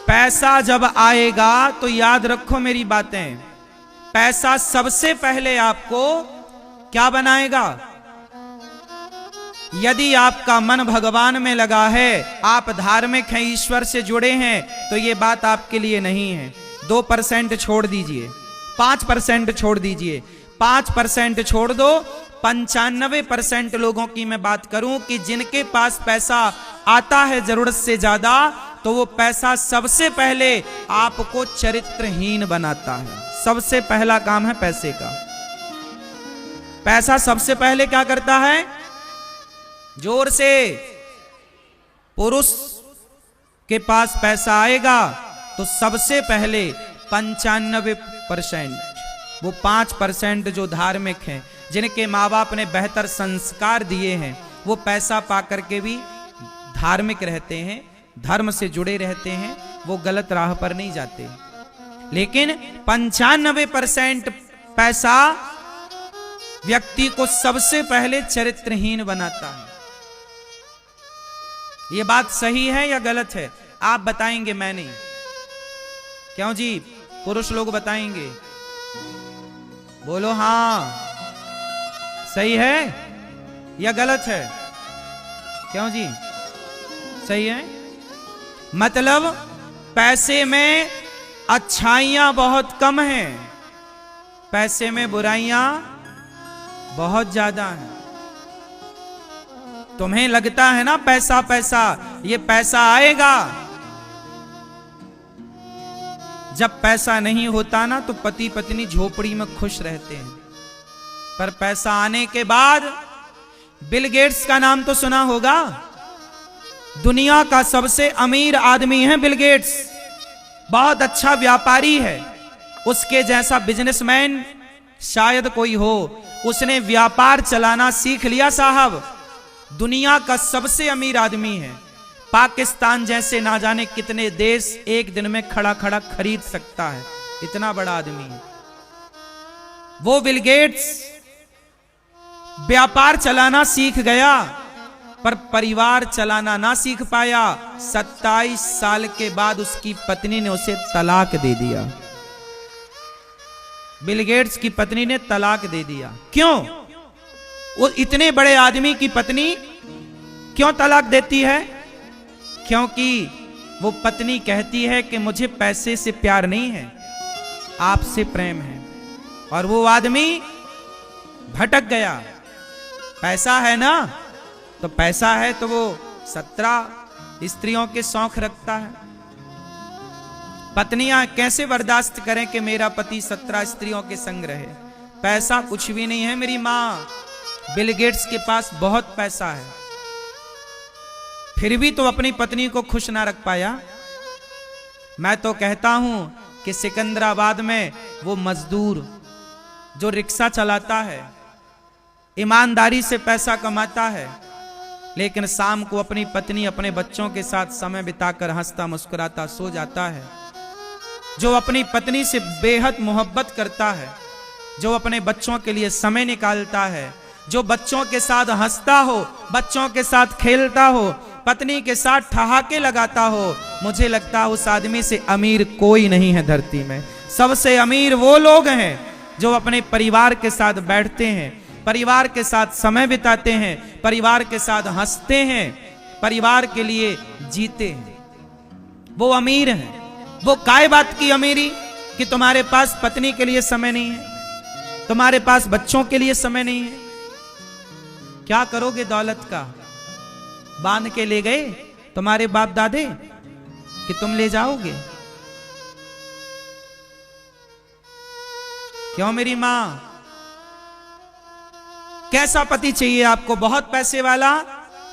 पैसा जब आएगा तो याद रखो मेरी बातें, पैसा सबसे पहले आपको क्या बनाएगा? यदि आपका मन भगवान में लगा है, आप धार्मिक हैं, ईश्वर से जुड़े हैं, तो ये बात आपके लिए नहीं है। 2% छोड़ दीजिए, 5% छोड़ दीजिए, 5% छोड़ दो, 95% लोगों की मैं बात करूं कि जिनके पास पैसा आता है जरूरत से ज्यादा, तो वो पैसा सबसे पहले आपको चरित्रहीन बनाता है। सबसे पहला काम है पैसे का। पैसा सबसे पहले क्या करता है? जोर से, पुरुष के पास पैसा आएगा तो सबसे पहले 95%, वो 5% जो धार्मिक हैं, जिनके माँ बाप ने बेहतर संस्कार दिए हैं, वो पैसा पाकर के भी धार्मिक रहते हैं, धर्म से जुड़े रहते हैं, वो गलत राह पर नहीं जाते। लेकिन 95% पैसा व्यक्ति को सबसे पहले चरित्रहीन बनाता है। ये बात सही है या गलत है? आप बताएंगे, मैं नहीं। क्यों जी? पुरुष लोग बताएंगे, बोलो हाँ, सही है या गलत है? क्यों जी? सही है। मतलब पैसे में अच्छाइयां बहुत कम हैं, पैसे में बुराइयां बहुत ज्यादा हैं। तुम्हें लगता है ना पैसा पैसा, ये पैसा आएगा। जब पैसा नहीं होता ना तो पति पत्नी झोपड़ी में खुश रहते हैं, पर पैसा आने के बाद, बिल गेट्स का नाम तो सुना होगा, दुनिया का सबसे अमीर आदमी है बिल गेट्स, बहुत अच्छा व्यापारी है। उसके जैसा बिजनेसमैन शायद कोई हो। उसने व्यापार चलाना सीख लिया साहब, दुनिया का सबसे अमीर आदमी है। पाकिस्तान जैसे ना जाने कितने देश एक दिन में खड़ा खड़ा खरीद सकता है, इतना बड़ा आदमी है वो। बिल गेट्स व्यापार चलाना सीख गया, पर परिवार चलाना ना सीख पाया। 27 साल के बाद उसकी पत्नी ने उसे तलाक दे दिया। बिल गेट्स की पत्नी ने तलाक दे दिया। क्यों? वो इतने बड़े आदमी की पत्नी क्यों तलाक देती है? क्योंकि वो पत्नी कहती है कि मुझे पैसे से प्यार नहीं है, आपसे प्रेम है। और वो आदमी भटक गया। पैसा है ना, तो पैसा है तो वो 17 स्त्रियों के शौक रखता है। पत्नियां कैसे बर्दाश्त करें कि मेरा पति 17 स्त्रियों के संग रहे? पैसा कुछ भी नहीं है मेरी माँ। बिल गेट्स के पास बहुत पैसा है, फिर भी तो अपनी पत्नी को खुश ना रख पाया। मैं तो कहता हूं कि सिकंदराबाद में वो मजदूर जो रिक्शा चलाता है, ईमानदारी से पैसा कमाता है, लेकिन शाम को अपनी पत्नी अपने बच्चों के साथ समय बिताकर हंसता मुस्कुराता सो जाता है। जो अपनी पत्नी से बेहद मोहब्बत करता है, जो अपने बच्चों के लिए समय निकालता है, जो बच्चों के साथ हंसता हो, बच्चों के साथ खेलता हो, पत्नी के साथ ठहाके लगाता हो, मुझे लगता है उस आदमी से अमीर कोई नहीं है धरती में। सबसे अमीर वो लोग हैं जो अपने परिवार के साथ बैठते हैं, परिवार के साथ समय बिताते हैं, परिवार के साथ हंसते हैं, परिवार के लिए जीते हैं। वो अमीर हैं। वो काय बात की अमीरी कि तुम्हारे पास पत्नी के लिए समय नहीं है, तुम्हारे पास बच्चों के लिए समय नहीं है। क्या करोगे दौलत का? बांध के ले गए तुम्हारे बाप दादे कि तुम ले जाओगे? क्यों मेरी मां? कैसा पति चाहिए आपको? बहुत पैसे वाला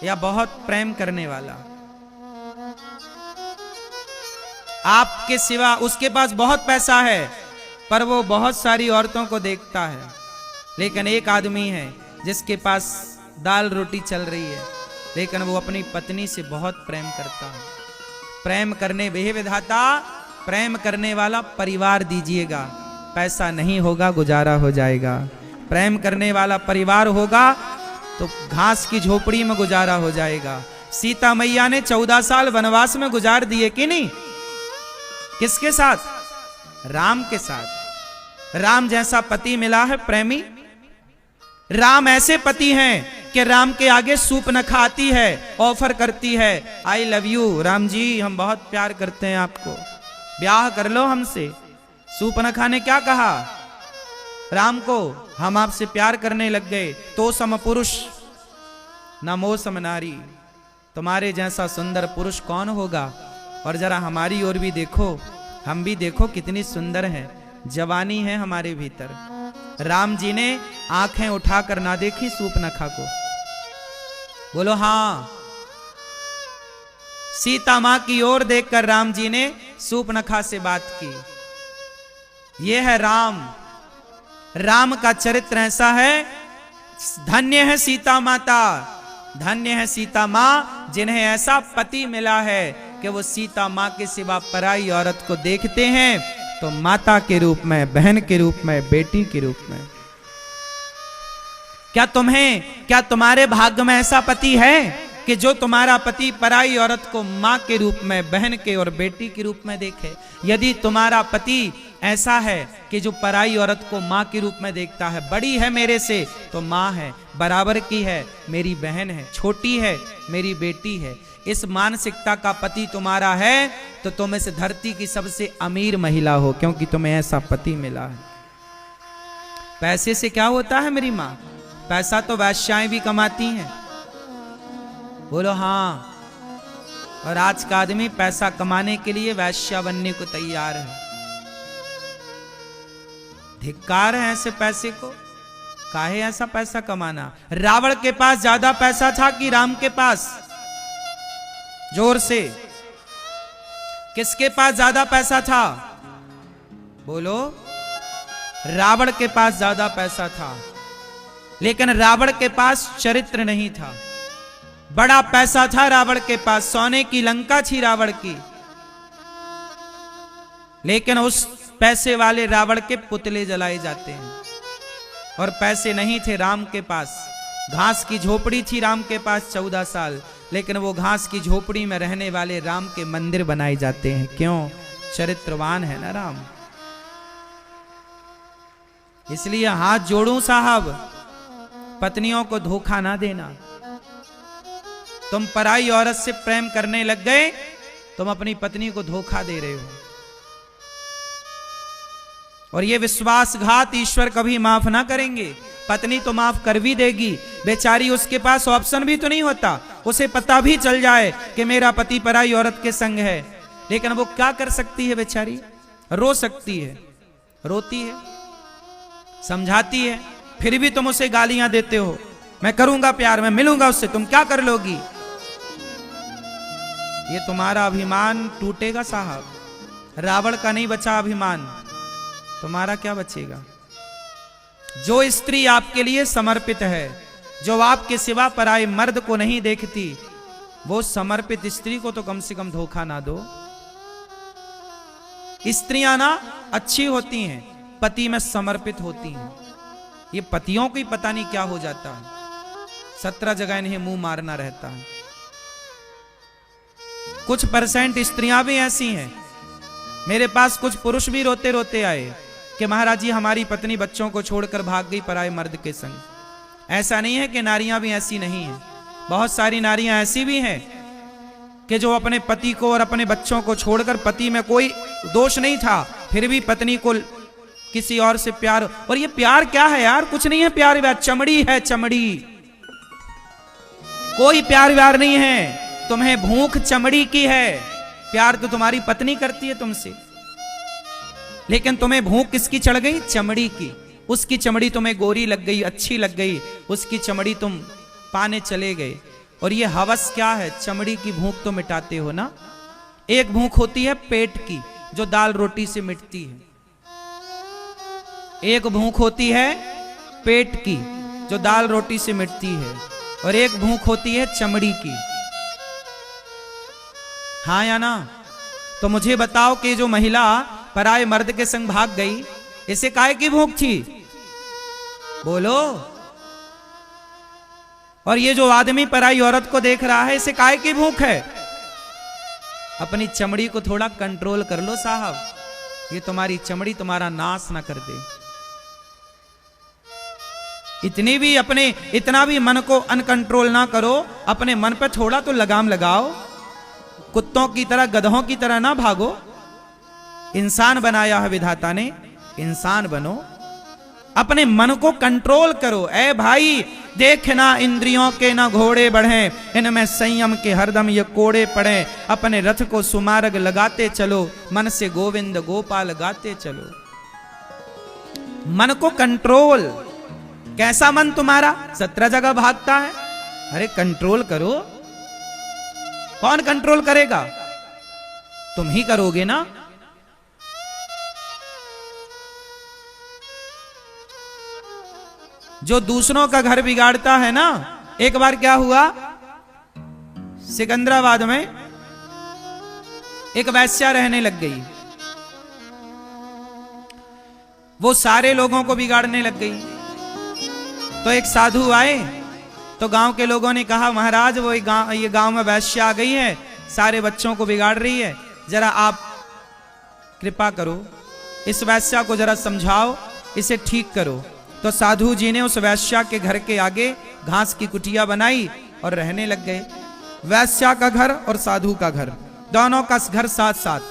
या बहुत प्रेम करने वाला? आपके सिवा उसके पास बहुत पैसा है, पर वो बहुत सारी औरतों को देखता है। लेकिन एक आदमी है जिसके पास दाल रोटी चल रही है, लेकिन वो अपनी पत्नी से बहुत प्रेम करता है। प्रेम करने वे विधाता, प्रेम करने वाला परिवार दीजिएगा। पैसा नहीं होगा गुजारा हो जाएगा। प्रेम करने वाला परिवार होगा तो घास की झोपड़ी में गुजारा हो जाएगा। सीता मैया ने 14 साल वनवास में गुजार दिए कि नहीं? किसके साथ? राम के साथ। राम जैसा पति मिला है प्रेमी। राम ऐसे पति हैं कि राम के आगे सूप न खाती है, ऑफर करती है, I love you Ram ji, हम बहुत प्यार करते हैं आपको, ब्याह कर लो हमसे। सूप न खाने क्या कहा राम को? हम आपसे प्यार करने लग गए। तो सम पुरुष न मोह सम नारी, तुम्हारे जैसा सुंदर पुरुष कौन होगा? और जरा हमारी ओर भी देखो, हम भी देखो कितनी सुंदर हैं, जवानी है हमारे भीतर। राम जी ने आंखें उठाकर ना देखी सूपनखा को। बोलो हाँ। सीता मां की ओर देखकर राम जी ने सूपनखा से बात की। यह है राम। राम का चरित्र ऐसा है। धन्य है सीता माता, धन्य है सीता मां, जिन्हें ऐसा पति मिला है कि वो सीता मां के सिवा पराई औरत को देखते हैं तो माता के रूप में, बहन के रूप में, बेटी के रूप में। क्या तुम्हारे भाग्य में ऐसा पति है कि जो तुम्हारा पति पराई औरत को मां के रूप में, बहन के और बेटी के रूप में देखे? यदि तुम्हारा पति ऐसा है कि जो पराई औरत को मां के रूप में देखता है, बड़ी है मेरे से तो मां है, बराबर की है मेरी बहन है, छोटी है मेरी बेटी है, इस मानसिकता का पति तुम्हारा है तो तुम इस धरती की सबसे अमीर महिला हो, क्योंकि तुम्हें ऐसा पति मिला है। पैसे से क्या होता है मेरी मां? पैसा तो वैश्याएं भी कमाती हैं। बोलो हाँ। और आज का आदमी पैसा कमाने के लिए वैश्या बनने को तैयार है। धिक्कार है ऐसे पैसे को। काहे ऐसा पैसा कमाना? रावण के पास ज्यादा पैसा था कि राम के पास? जोर से, किसके पास ज्यादा पैसा था? बोलो। रावण के पास ज्यादा पैसा था, लेकिन रावण के पास चरित्र नहीं था। बड़ा पैसा था रावण के पास, सोने की लंका थी रावण की, लेकिन उस पैसे वाले रावण के पुतले जलाए जाते हैं। और पैसे नहीं थे राम के पास। घास की झोपड़ी थी राम के पास 14 साल, लेकिन वो घास की झोपड़ी में रहने वाले राम के मंदिर बनाए जाते हैं। क्यों? चरित्रवान है ना राम। इसलिए हाथ जोड़ूं साहब, पत्नियों को धोखा ना देना। तुम पराई औरत से प्रेम करने लग गए, तुम अपनी पत्नी को धोखा दे रहे हो। और ये विश्वासघात ईश्वर कभी माफ ना करेंगे। पत्नी तो माफ कर भी देगी, बेचारी उसके पास ऑप्शन भी तो नहीं होता। उसे पता भी चल जाए कि मेरा पति पराई औरत के संग है, लेकिन वो क्या कर सकती है बेचारी? रो सकती है, रोती है, समझाती है, फिर भी तुम उसे गालियां देते हो। मैं करूंगा प्यार, मैं मिलूंगा उससे, तुम क्या कर लोगी? ये तुम्हारा अभिमान टूटेगा साहब। रावण का नहीं बचा अभिमान, तुम्हारा क्या बचेगा? जो स्त्री आपके लिए समर्पित है, जो आपके सिवा पराये मर्द को नहीं देखती, वो समर्पित स्त्री को तो कम से कम धोखा ना दो। स्त्रियां ना अच्छी होती हैं, पति में समर्पित होती हैं। ये पतियों को ही पता नहीं क्या हो जाता है, 17 जगह इन्हें मुंह मारना रहता है। कुछ परसेंट स्त्रियां भी ऐसी हैं। मेरे पास कुछ पुरुष भी रोते रोते आए कि महाराज जी हमारी पत्नी बच्चों को छोड़कर भाग गई पराये मर्द के संग। ऐसा नहीं है कि नारियां भी ऐसी नहीं हैं। बहुत सारी नारियां ऐसी भी हैं कि जो अपने पति को और अपने बच्चों को छोड़कर, पति में कोई दोष नहीं था, फिर भी पत्नी को किसी और से प्यार। और ये प्यार क्या है यार? कुछ नहीं है प्यार व्यार, चमड़ी है चमड़ी। कोई प्यार व्यार नहीं है। तुम्हें भूख चमड़ी की है। प्यार तो तुम्हारी पत्नी करती है तुमसे, लेकिन तुम्हें भूख किसकी चढ़ गई? चमड़ी की। उसकी चमड़ी तुम्हें गोरी लग गई, अच्छी लग गई, उसकी चमड़ी तुम पाने चले गए। और ये हवस क्या है? चमड़ी की भूख तो मिटाते हो ना। एक भूख होती है पेट की, जो दाल रोटी से मिटती है। एक भूख होती है पेट की, जो दाल रोटी से मिटती है। और एक भूख होती है चमड़ी की। हाँ या ना? तो मुझे बताओ कि जो महिला पराये मर्द के संग भाग गई, इसे काहे की भूख थी? बोलो। और ये जो आदमी पराई औरत को देख रहा है, इसे काहे की भूख है? अपनी चमड़ी को थोड़ा कंट्रोल कर लो साहब, ये तुम्हारी चमड़ी तुम्हारा नाश ना कर दे। इतना भी मन को अनकंट्रोल ना करो, अपने मन पे थोड़ा तो लगाम लगाओ। कुत्तों की तरह, गधों की तरह ना भागो। इंसान बनाया है विधाता ने, इंसान बनो, अपने मन को कंट्रोल करो। ए भाई, देखना इंद्रियों के ना घोड़े बढ़े, इनमें संयम के हरदम ये कोड़े पड़े। अपने रथ को सुमार्ग लगाते चलो, मन से गोविंद गोपाल गाते चलो। मन को कंट्रोल। कैसा मन तुम्हारा 17 जगह भागता है? अरे कंट्रोल करो। कौन कंट्रोल करेगा? तुम ही करोगे ना। जो दूसरों का घर बिगाड़ता है ना, एक बार क्या हुआ, सिकंदराबाद में एक वैश्या रहने लग गई। वो सारे लोगों को बिगाड़ने लग गई। तो एक साधु आए, तो गांव के लोगों ने कहा, महाराज वो ये गांव में वैश्या आ गई है, सारे बच्चों को बिगाड़ रही है, जरा आप कृपा करो, इस वैश्या को जरा समझाओ, इसे ठीक करो। तो साधु जी ने उस वैश्या के घर के आगे घास की कुटिया बनाई और रहने लग गए। वैश्या का घर और साधु का घर, दोनों का घर साथ साथ।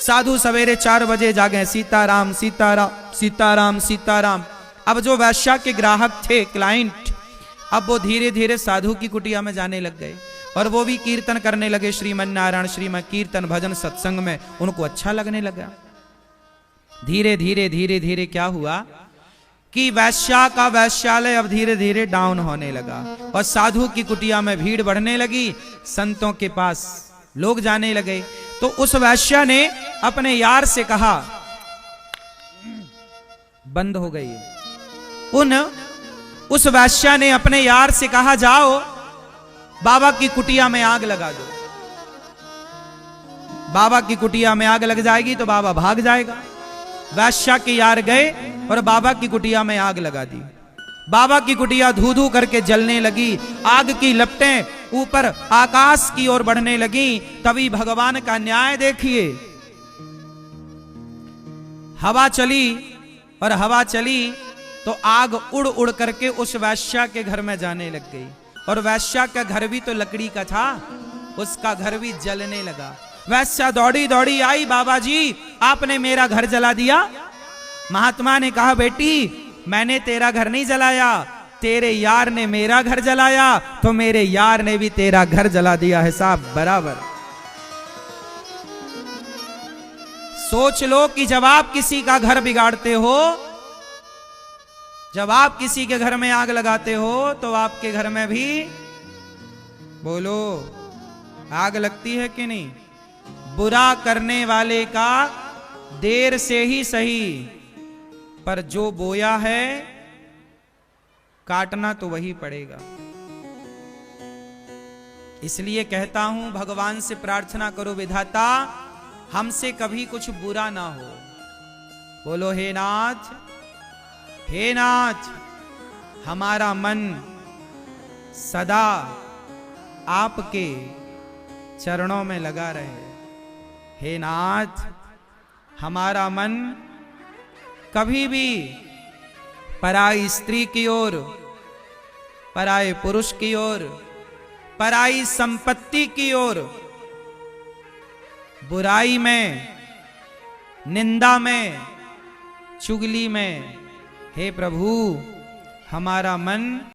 साधु सवेरे 4 बजे जागे, सीताराम सीताराम सीताराम सीताराम। अब जो वैश्या के ग्राहक थे, क्लाइंट, अब वो धीरे धीरे साधु की कुटिया में जाने लग गए और वो भी कीर्तन करने लगे, श्रीमन नारायण श्रीमन कीर्तन भजन सत्संग में उनको अच्छा लगने लगा। धीरे धीरे धीरे धीरे क्या हुआ कि वैश्या का वैश्यालय अब धीरे धीरे डाउन होने लगा और साधु की कुटिया में भीड़ बढ़ने लगी, संतों के पास लोग जाने लगे। तो उस वैश्या ने अपने यार से कहा, बंद हो गई। उस वैश्या ने अपने यार से कहा, जाओ बाबा की कुटिया में आग लगा दो। बाबा की कुटिया में आग लग जाएगी तो बाबा भाग जाएगा। वैश्या के यार गए और बाबा की कुटिया में आग लगा दी। बाबा की कुटिया धू धू करके जलने लगी, आग की लपटें ऊपर आकाश की ओर बढ़ने लगी। तभी भगवान का न्याय देखिए। हवा चली और हवा चली तो आग उड़ उड़ करके उस वैश्या के घर में जाने लग गई। और वैश्या का घर भी तो लकड़ी का था, उसका घर भी जलने लगा। वैश्या दौड़ी दौड़ी आई, बाबा जी आपने मेरा घर जला दिया। महात्मा ने कहा, बेटी मैंने तेरा घर नहीं जलाया, तेरे यार ने मेरा घर जलाया, तो मेरे यार ने भी तेरा घर जला दिया है साहब, बराबर। सोच लो कि जब आप किसी का घर बिगाड़ते हो, जब आप किसी के घर में आग लगाते हो, तो आपके घर में भी बोलो आग लगती है कि नहीं? बुरा करने वाले का देर से ही सही, पर जो बोया है काटना तो वही पड़ेगा। इसलिए कहता हूं, भगवान से प्रार्थना करो, विधाता हमसे कभी कुछ बुरा ना हो। बोलो हे नाथ, हे नाथ, हमारा मन सदा आपके चरणों में लगा रहे। हे नाथ, हमारा मन कभी भी पराई स्त्री की ओर, पराये पुरुष की ओर, पराई संपत्ति की ओर, बुराई में, निंदा में, चुगली में, हे प्रभु हमारा मन